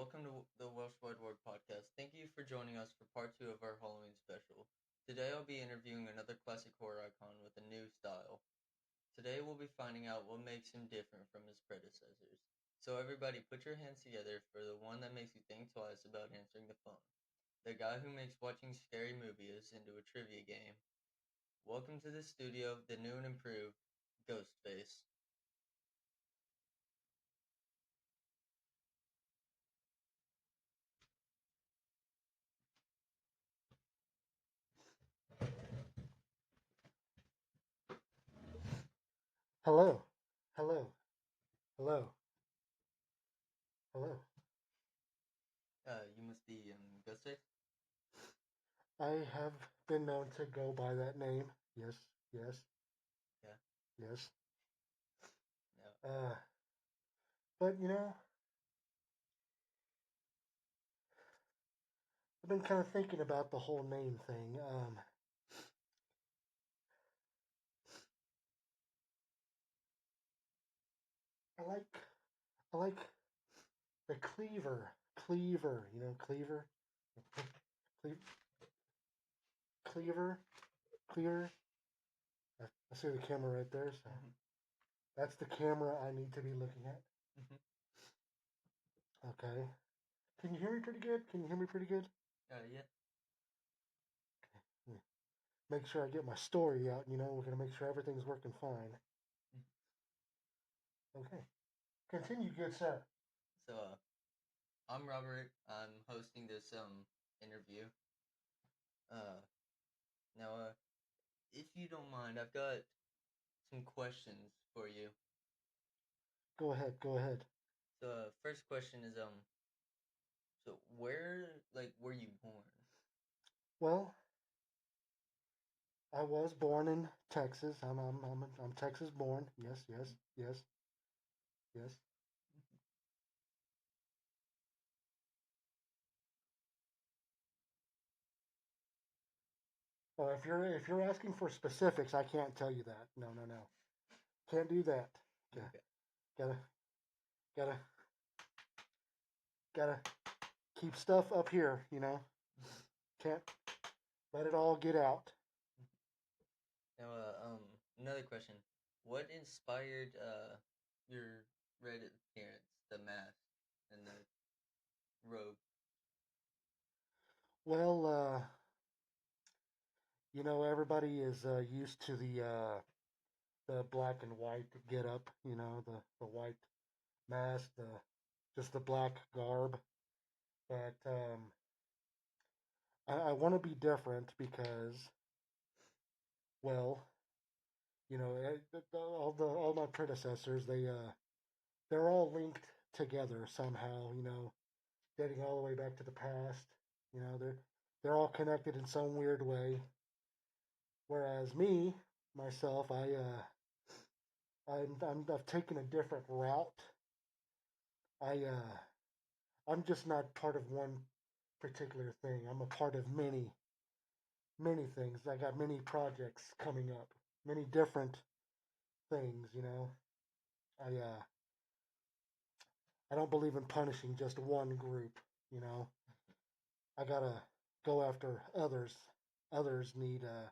welcome to the Welsh podcast. Thank you for joining us for part two of our Halloween special. Today I'll be interviewing another classic horror icon with a new style. Today we'll be finding out what makes him different from his predecessors. So everybody put your hands together for the one that makes you think twice about answering the phone. The guy who makes watching scary movies into a trivia game. Welcome to the studio, the new and improved Ghostface. Hello, hello, hello, hello. You must be Ghostface? I have been known to go by that name. Yes, yes, Yeah. yes. No. But I've been kind of thinking about the whole name thing. I like, I like the cleaver. Cle- cleaver, cleaver. I see the camera right there, so that's the camera I need to be looking at. Okay. Can you hear me pretty good? Can you hear me pretty good? Yeah. Yeah. Make sure I get my story out. We're gonna make sure everything's working fine. Okay. Continue, good sir. So, I'm Robert. I'm hosting this interview. Uh, now, if you don't mind, I've got some questions for you. Go ahead, go ahead. So, first question is so where were you born? Well, I was born in Texas. I'm Texas born. Yes, yes, yes, yes. If you're asking for specifics, I can't tell you that. No, no, no. Can't do that. Okay. Okay. Gotta gotta gotta keep stuff up here. Can't let it all get out. Now, another question. What inspired your red appearance, the mask and the robe? Well, everybody is used to the black and white get up, the white mask, just the black garb. But I want to be different because, well, all my predecessors, they're all linked together somehow. Dating all the way back to the past. They're all connected in some weird way. Whereas me, myself, I've taken a different route. I I'm just not part of one particular thing. I'm a part of many things. I got many projects coming up, many different things. I uh I don't believe in punishing just one group. I gotta go after others. Others need uh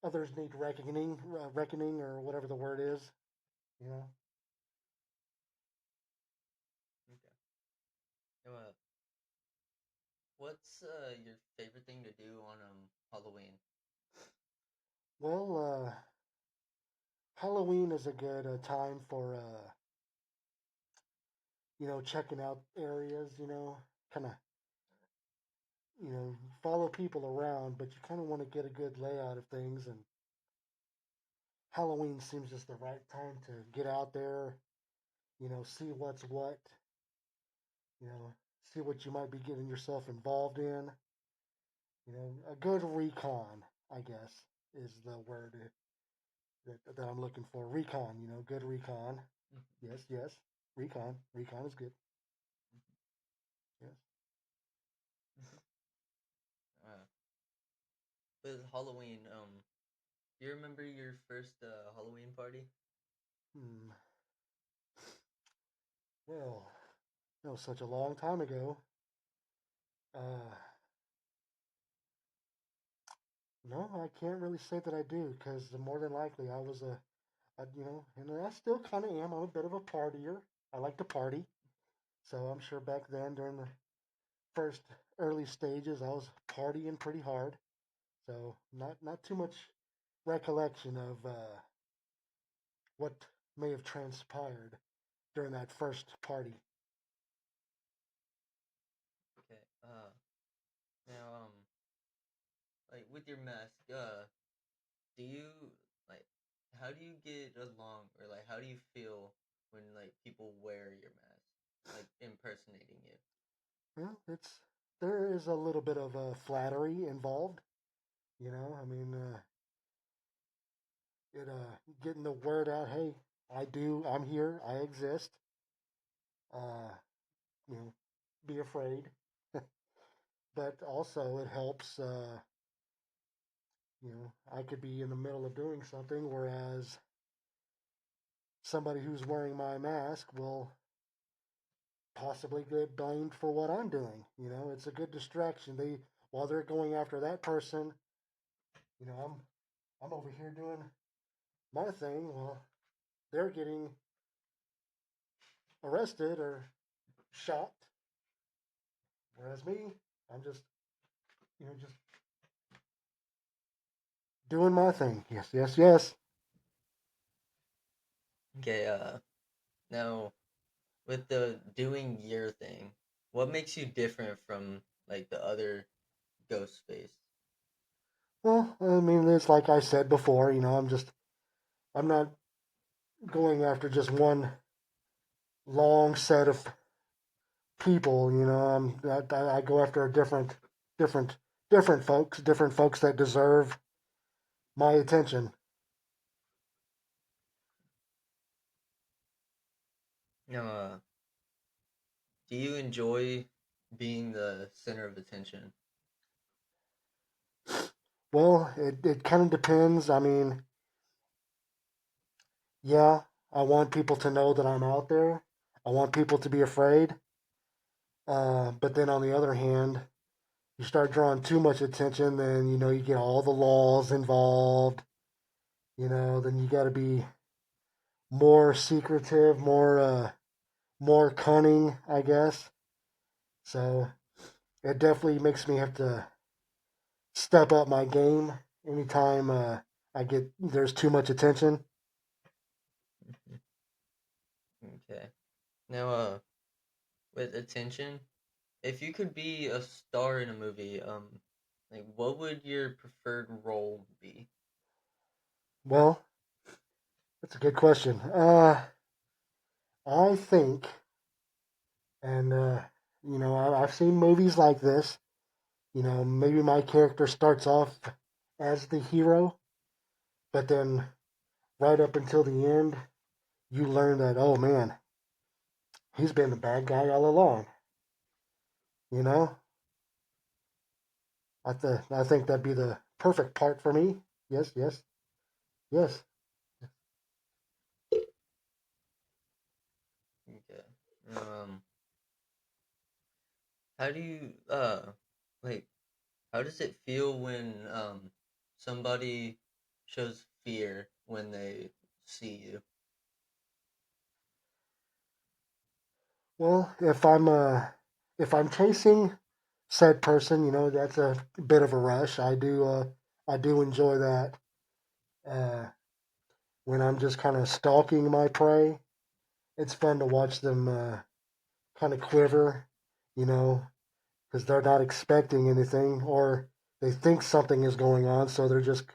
others need reckoning or whatever the word is. You know. Okay. Now, what's your favorite thing to do on Halloween? Well, Halloween is a good time for checking out areas. Kind of follow people around, but you kind of want to get a good layout of things. And Halloween seems just the right time to get out there, see what's what, see what you might be getting yourself involved in. A good recon, I guess, is the word that I'm looking for. Recon, good recon. Yes, yes, recon. Recon is good. Yes. uh, with Halloween, do you remember your first Halloween party? Hmm. Well, That was such a long time ago. Uh, no, I can't really say that I do because more than likely and I still kind of am. I'm a bit of a partier. I like to party. So I'm sure back then during the first early stages, I was partying pretty hard. So not too much recollection of what may have transpired during that first party. Okay. Now, like with your mask, do you like how do you get along or like how do you feel when like people wear your mask, like impersonating you? Well, there is a little bit of flattery involved. I mean, it getting the word out. Hey, I'm here. I exist. Uh, you know, be afraid. But also it helps. I could be in the middle of doing something, whereas somebody who's wearing my mask will possibly get blamed for what I'm doing. It's a good distraction. While they're going after that person, you know, I'm I'm over here doing my thing. Well, they're getting arrested or shot, whereas me, I'm just doing my thing. Yes, yes, yes. Okay. Now with the doing your thing, what makes you different from like the other ghost face? Well, I mean, it's like I said before. I'm not going after just one long set of people. I go after different, different folks that deserve my attention. Now, do you enjoy being the center of attention? Well, it kind of depends. I mean, yeah, I want people to know that I'm out there. I want people to be afraid. But then on the other hand, you start drawing too much attention, then you get all the laws involved. Then you got to be more secretive, more cunning, I guess. So it definitely makes me have to step up my game anytime I get there's too much attention. Mhm. Okay. Now, with attention, if you could be a star in a movie, like what would your preferred role be? Well, that's a good question. I think, and I've seen movies like this. Maybe my character starts off as the hero, but then right up until the end, you learn that, oh man, he's been the bad guy all along. You know, I think that'd be the perfect part for me. Yes, yes, yes. Okay. Um, how do you like how does it feel when somebody shows fear when they see you? Well, if I'm chasing said person, that's a bit of a rush. I do enjoy that. Uh, when I'm just kind of stalking my prey, it's fun to watch them kind of quiver, you know, because they're not expecting anything or they think something is going on, so they're just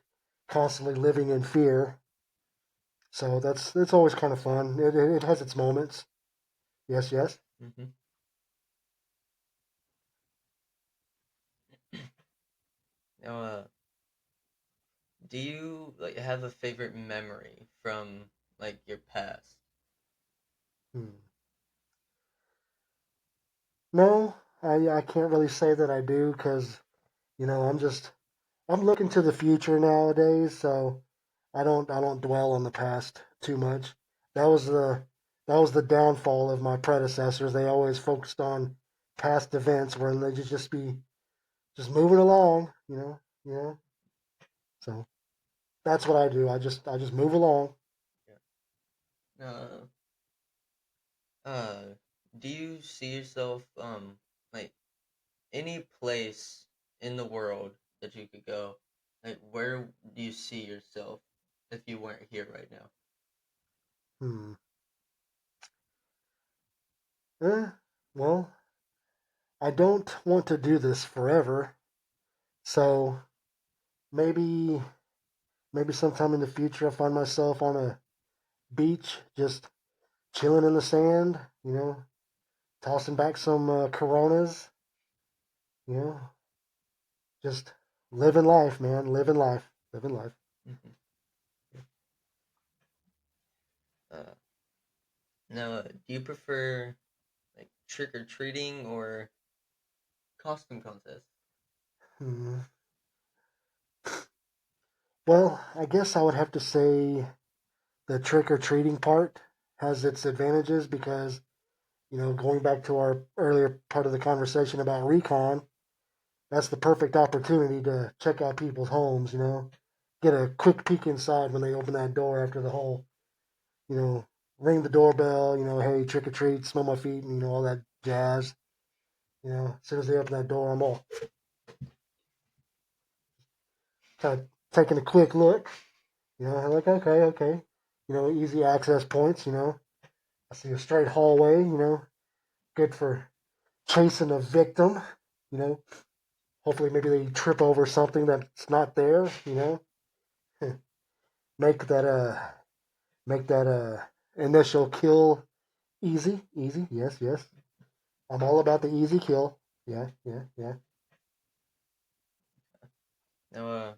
constantly living in fear. So that's always kind of fun. It has its moments. Yes, yes. Hmm. Now, do you like have a favorite memory from like your past? Hmm. No, I can't really say that I do because I'm looking to the future nowadays, so I don't dwell on the past too much. That was that was the downfall of my predecessors. They always focused on past events where they just be just moving along, you know. So that's what I do. I just move along. Yeah. Uh, do you see yourself like any place in the world that you could go? Like, where do you see yourself if you weren't here right now? Hmm. Eh, well, I don't want to do this forever, so maybe maybe sometime in the future I find myself on a beach, just chilling in the sand, tossing back some Coronas, you know, just living life, man, living life. Hmm. Uh, now, do you prefer like trick or treating or costume contests? Hmm. Well, I guess I would have to say the trick or treating part has its advantages because, going back to our earlier part of the conversation about recon, that's the perfect opportunity to check out people's homes, get a quick peek inside when they open that door after the whole, you know, ring the doorbell, hey, trick or treat, smell my feet, and, all that jazz. As soon as they open that door, I'm all kind of taking a quick look, like, okay, okay, easy access points, I see a straight hallway, good for chasing a victim, you know. Hopefully, maybe they trip over something that's not there, make that make that initial kill easy, easy. Yes, yes. I'm all about the easy kill. Yeah, yeah, yeah. Now,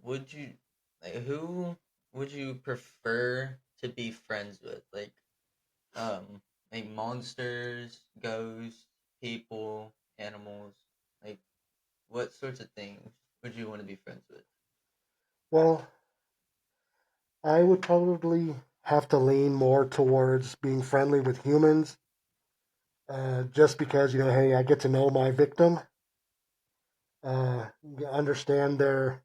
would you like who would you prefer to be friends with? Um, like monsters, ghosts, people, animals. Like, what sorts of things would you want to be friends with? Well, I would probably have to lean more towards being friendly with humans, just because hey, I get to know my victim, uh, understand their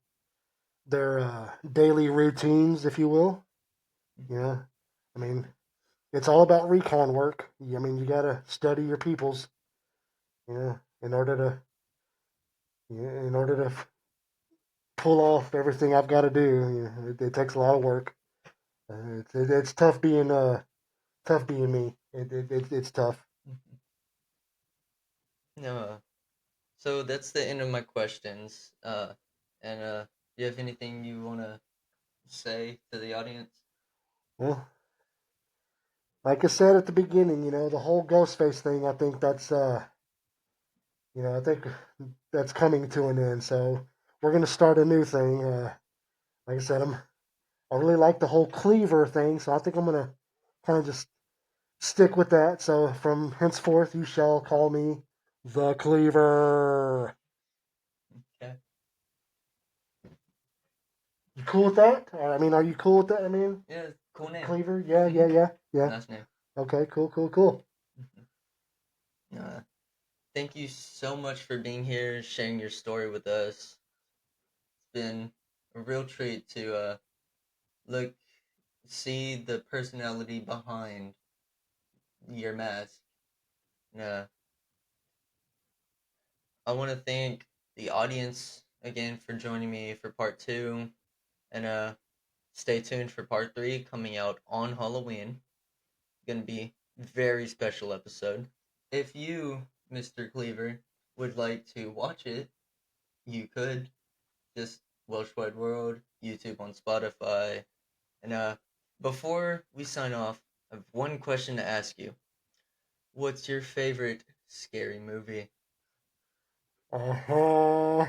daily routines, if you will. You know, I mean, it's all about recon work. I mean, you gotta study your peoples, in order to pull off everything I've got to do. It takes a lot of work. It's tough being me. It's tough. Mhm. No, so that's the end of my questions. And do you have anything you want to say to the audience? Well, like I said at the beginning, the whole ghost face thing. I think that's coming to an end. So we're gonna start a new thing. Like I said, I really like the whole cleaver thing, so I think I'm gonna kind of just stick with that. So from henceforth, you shall call me the cleaver. Okay. You cool with that? I mean, are you cool with that? I mean, Yeah, cool name. cleaver? Yeah, Hmm. yeah, yeah, yeah. Nice name. Okay, cool, cool, cool. Uh, Thank you so much for being here, sharing your story with us. It's been a real treat to look, see the personality behind your mask. Uh, I want to thank the audience again for joining me for part two, and stay tuned for part three coming out on Halloween. Going to be very special episode. If you, Mr. Cleaver, would like to watch it, you could just Welsh Wide World, YouTube on Spotify. And before we sign off, I have one question to ask you. What's your favorite scary movie? Uh-huh.